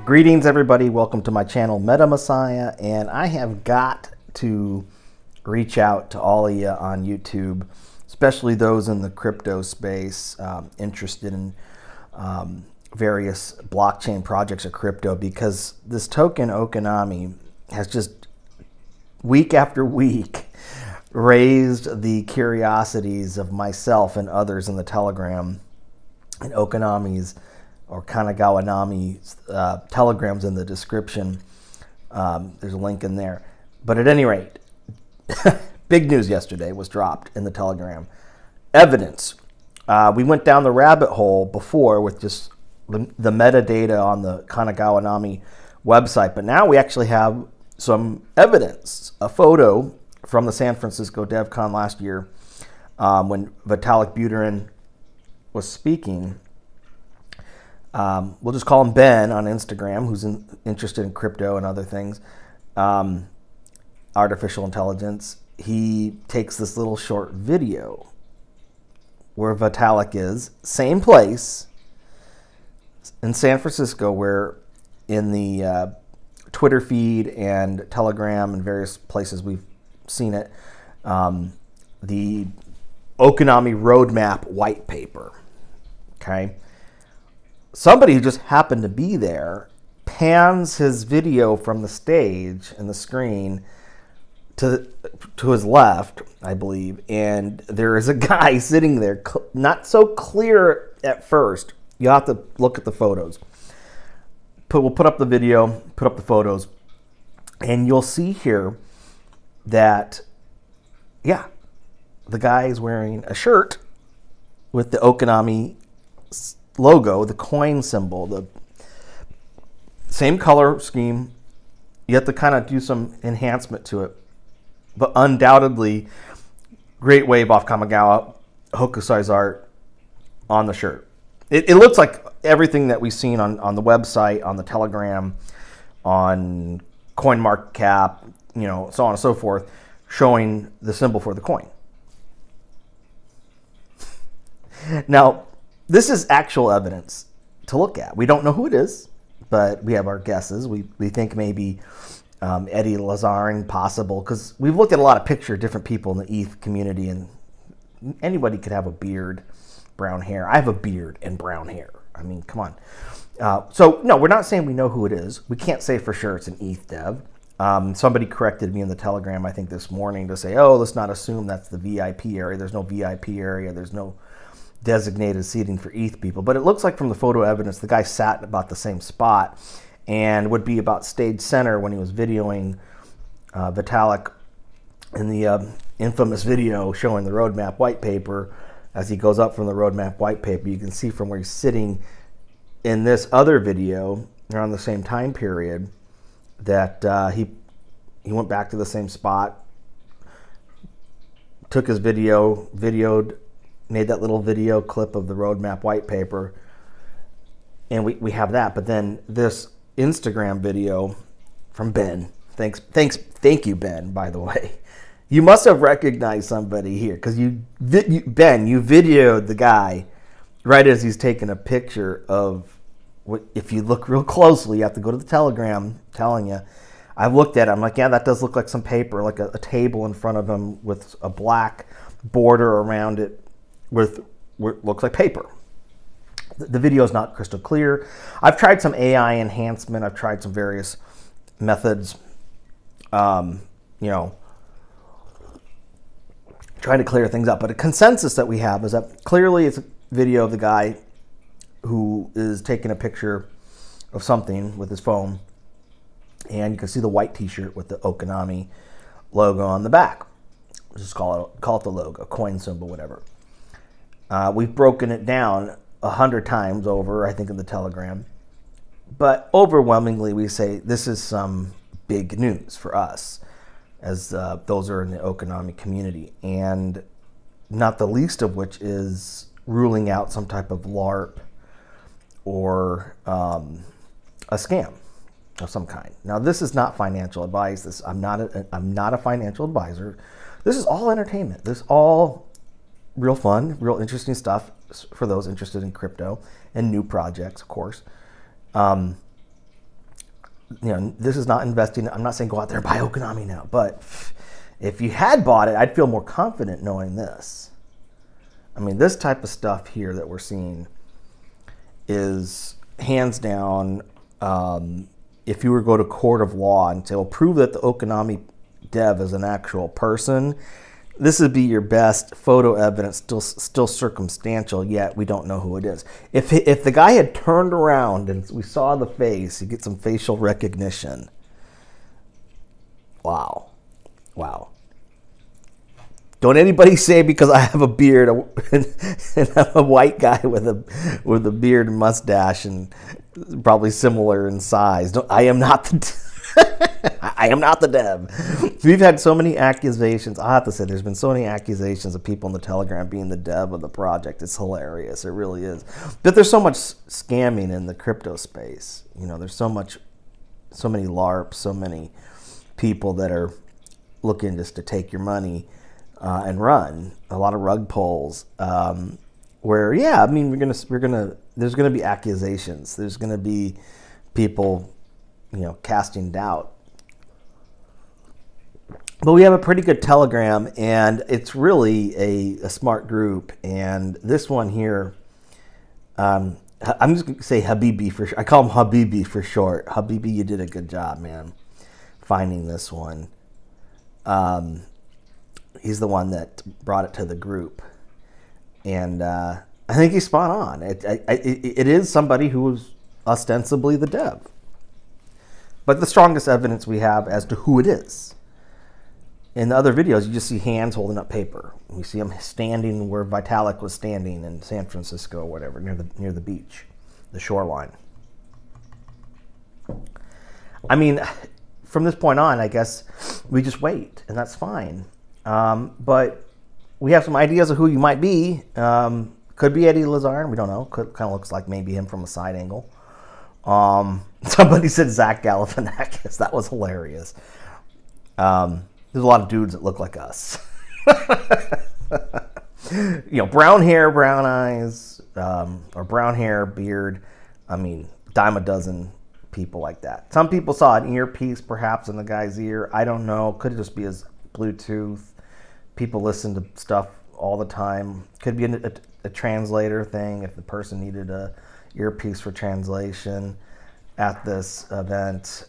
Greetings everybody, welcome to my channel Meta Messiah, and I have got to reach out to all of you on YouTube, especially those in the crypto space interested in various blockchain projects or crypto, because this token Okinami has just week after week raised the curiosities of myself and others in the Telegram and Okinami's or Kanagawa Nami's telegrams in the description. There's a link in there. But at any rate, big news yesterday was dropped in the Telegram. Evidence. We went down the rabbit hole before with just the metadata on the Kanagawa Nami website, but now we actually have some evidence, a photo from the San Francisco DevCon last year when Vitalik Buterin was speaking. We'll just call him Ben on Instagram, who's interested in crypto and other things, artificial intelligence. He takes this little short video where Vitalik is, same place in San Francisco, where in the Twitter feed and Telegram and various places we've seen it, the Okinami roadmap white paper, okay? Somebody who just happened to be there pans his video from the stage and the screen to his left, I believe, and there is a guy sitting there, not so clear at first. You have to look at the photos. We'll put up the video, put up the photos, and you'll see here that, yeah, the guy is wearing a shirt with the Okinami logo, the coin symbol, the same color scheme. You have to kind of do some enhancement to it, but undoubtedly great wave off Kanagawa Hokusai's art on the shirt. It looks like everything that we've seen on the website, on the Telegram, on CoinMarketCap, you know, so on and so forth, showing the symbol for the coin. Now, this is actual evidence to look at. We don't know who it is, but we have our guesses. We think maybe Eddie Lazarn, possible, because we've looked at a lot of pictures of different people in the ETH community, and anybody could have a beard, brown hair. I have a beard and brown hair. I mean, come on. So, no, we're not saying we know who it is. We can't say for sure it's an ETH dev. Somebody corrected me in the Telegram, I think, this morning to say, oh, let's not assume that's the VIP area. There's no VIP area. There's no designated seating for ETH people, but it looks like from the photo evidence the guy sat in about the same spot and would be about stage center when he was videoing Vitalik in the infamous video showing the roadmap white paper. As he goes up from the roadmap white paper, you can see from where he's sitting in this other video around the same time period that he went back to the same spot, took his videoed, made that little video clip of the roadmap white paper, and we have that. But then this Instagram video from Ben, thank you, Ben, by the way. You must have recognized somebody here, because Ben, you videoed the guy right as he's taking a picture of what, if you look real closely, you have to go to the Telegram telling you. I've looked at it, I'm like, yeah, that does look like some paper, like a table in front of him with a black border around it, with what looks like paper. The video is not crystal clear. I've tried some AI enhancement. I've tried some various methods, you know, trying to clear things up. But a consensus that we have is that clearly it's a video of the guy who is taking a picture of something with his phone, and you can see the white t-shirt with the Okinami logo on the back. Just call it the logo, coin symbol, whatever. We've broken it down 100 times over, I think, in the Telegram. But overwhelmingly, we say this is some big news for us, as those are in the Okinami community. And not the least of which is ruling out some type of LARP or a scam of some kind. Now, this is not financial advice. I'm not a financial advisor. This is all entertainment. This is all real fun, real interesting stuff for those interested in crypto and new projects, of course. this is not investing. I'm not saying go out there and buy Okinami now, but if you had bought it, I'd feel more confident knowing this. I mean, this type of stuff here that we're seeing is hands down, if you were to go to court of law and say, well, prove that the Okinami dev is an actual person, this would be your best photo evidence, still circumstantial, yet we don't know who it is. If the guy had turned around and we saw the face, you get some facial recognition. Wow. Wow. Don't anybody say because I have a beard and I'm a white guy with a beard and mustache and probably similar in size. I am not I am not the dev. We've had so many accusations. I have to say, there's been so many accusations of people in the Telegram being the dev of the project. It's hilarious. It really is. But there's so much scamming in the crypto space. There's so many LARPs, so many people that are looking just to take your money and run. A lot of rug pulls. Where, yeah, I mean, there's gonna be accusations. There's gonna be people, casting doubt. But we have a pretty good Telegram, and it's really a smart group. And this one here, I'm just going to say Habibi for short. I call him Habibi for short. Habibi, you did a good job, man, finding this one. He's the one that brought it to the group. And I think he's spot on. It is somebody who is ostensibly the dev. But the strongest evidence we have as to who it is. In the other videos, you just see hands holding up paper. We see him standing where Vitalik was standing in San Francisco or whatever, near the beach, the shoreline. I mean, from this point on, I guess we just wait, and that's fine. But we have some ideas of who you might be. Could be Eddie Lazar, we don't know. Kind of looks like maybe him from a side angle. Somebody said Zach Galifianakis. That was hilarious. There's a lot of dudes that look like us. Brown hair, brown eyes, or brown hair, beard. I mean, dime a dozen people like that. Some people saw an earpiece perhaps in the guy's ear. I don't know. Could just be his Bluetooth. People listen to stuff all the time. Could be a translator thing if the person needed a earpiece for translation at this event.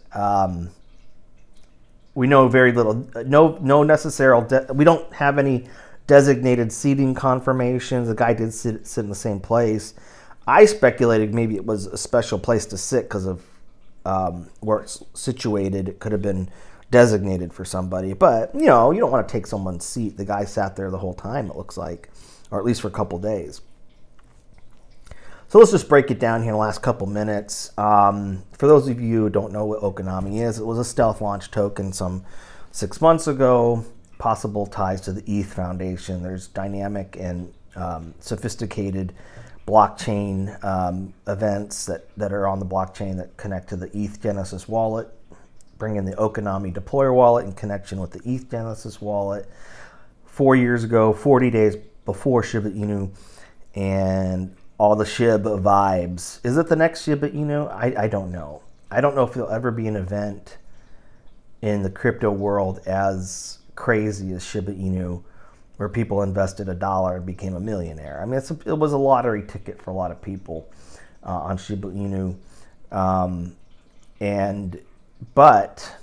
We know very little. No necessary. We don't have any designated seating confirmations. The guy did sit in the same place. I speculated maybe it was a special place to sit because of where it's situated. It could have been designated for somebody. But, you don't want to take someone's seat. The guy sat there the whole time, it looks like, or at least for a couple days. So let's just break it down here in the last couple minutes. For those of you who don't know what Okinami is, it was a stealth launch token some 6 months ago, possible ties to the ETH Foundation. There's dynamic and sophisticated blockchain events that are on the blockchain that connect to the ETH Genesis wallet, bring in the Okinami deployer wallet in connection with the ETH Genesis wallet. 4 years ago, 40 days before Shiba Inu, and all the SHIB vibes. Is it the next Shiba Inu? I don't know. I don't know if there'll ever be an event in the crypto world as crazy as Shiba Inu, where people invested $1 and became a millionaire. I mean, it was a lottery ticket for a lot of people on Shiba Inu. But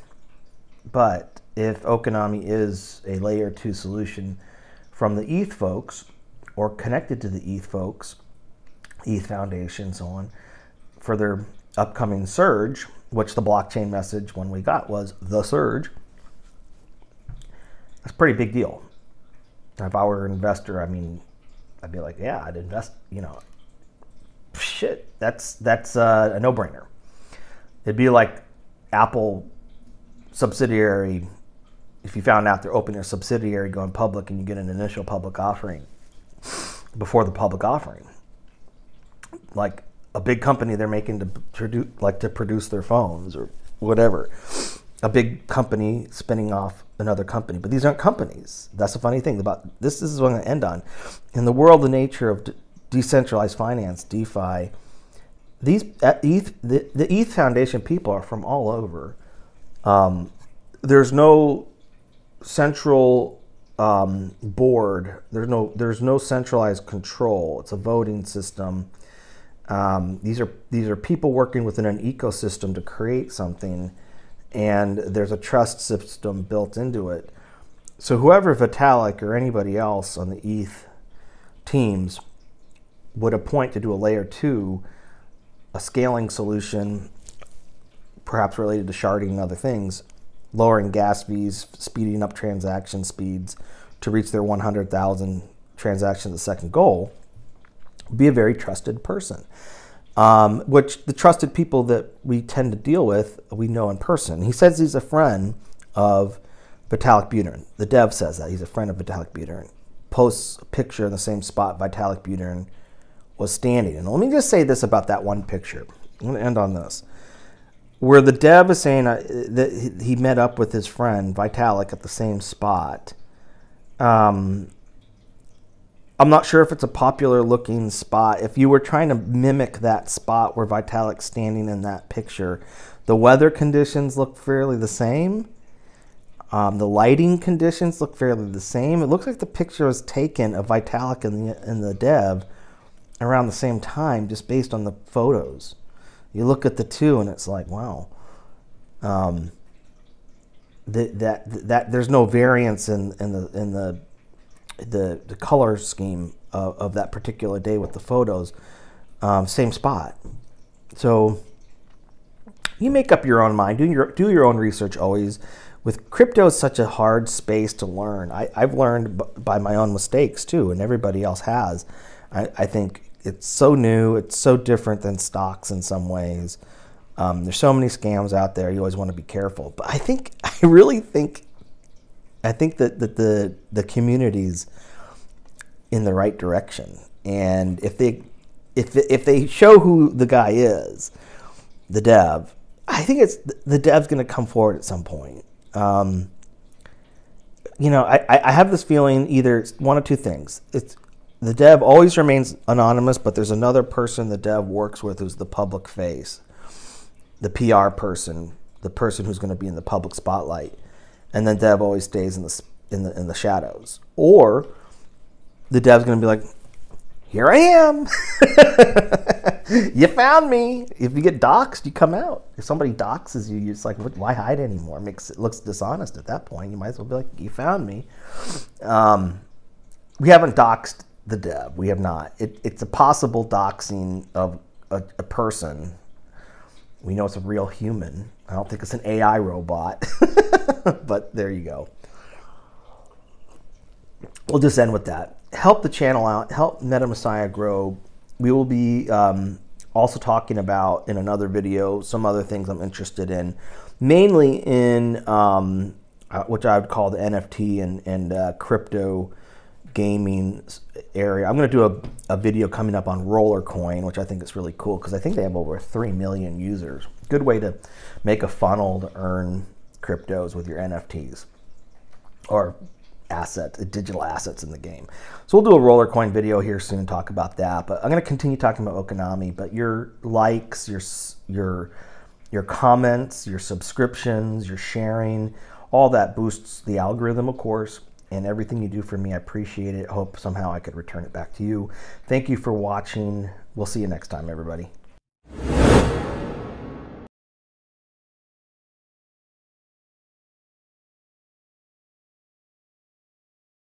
if Okinami is a layer 2 solution from the ETH folks, or connected to the ETH folks, ETH Foundation, so on, for their upcoming surge, which the blockchain message when we got was the surge. That's a pretty big deal. If I were an investor, I mean, I'd be like, yeah, I'd invest, shit, that's a no-brainer. It'd be like Apple subsidiary, if you found out they're opening a subsidiary going public and you get an initial public offering before the public offering. Like a big company they're making to produce their phones or whatever. A big company spinning off another company. But these aren't companies. That's the funny thing about this. This is what I'm going to end on. In the world, the nature of decentralized finance, DeFi, the ETH Foundation people are from all over. There's no central board. There's no centralized control. It's a voting system. These are people working within an ecosystem to create something, and there's a trust system built into it. So whoever Vitalik or anybody else on the ETH teams would appoint to do a layer 2, a scaling solution, perhaps related to sharding and other things, lowering gas fees, speeding up transaction speeds to reach their 100,000 transactions a second goal, be a very trusted person. Which the trusted people that we tend to deal with, we know in person. He says he's a friend of Vitalik Buterin. The dev says that he's a friend of Vitalik Buterin. Posts a picture in the same spot Vitalik Buterin was standing. And let me just say this about that one picture. I'm going to end on this. Where the dev is saying that he met up with his friend Vitalik at the same spot. I'm not sure if it's a popular looking spot. If you were trying to mimic that spot where Vitalik's standing in that picture, the weather conditions look fairly the same. The lighting conditions look fairly the same. It looks like the picture was taken of Vitalik and the dev around the same time, just based on the photos. You look at the two, and it's like, wow. There's no variance in the color scheme of that particular day with the photos. Same spot. So you make up your own mind. Do your own research always. With crypto, is such a hard space to learn. I've learned by my own mistakes too, and everybody else has. I think it's so new. It's so different than stocks in some ways. There's so many scams out there. You always want to be careful. But I really think that the community's in the right direction. And if they show who the guy is, the dev, I think the dev's going to come forward at some point. I have this feeling either it's one of two things. It's the dev always remains anonymous, but there's another person the dev works with who's the public face, the PR person, the person who's going to be in the public spotlight, and then dev always stays in the shadows. Or the dev's going to be like, "Here I am. You found me." If you get doxxed, you come out. If somebody doxes you, it's like, why hide anymore? It looks dishonest at that point. You might as well be like, "You found me." We haven't doxed the dev. We have not. It's a possible doxing of a person. We know it's a real human. I don't think it's an AI robot. But there you go. We'll just end with that. Help the channel out. Help Meta Messiah grow. We will be also talking about, in another video, some other things I'm interested in. Mainly in which I would call the NFT and crypto gaming area. I'm going to do a video coming up on Rollercoin, which I think is really cool because I think they have over 3 million users. Good way to make a funnel to earn cryptos with your NFTs or digital assets in the game. So we'll do a Rollercoin video here soon, talk about that. But I'm going to continue talking about Okinami. But your likes, your comments, your subscriptions, your sharing, all that boosts the algorithm, of course. And everything you do for me, I appreciate it. Hope somehow I could return it back to you. Thank you for watching. We'll see you next time, everybody.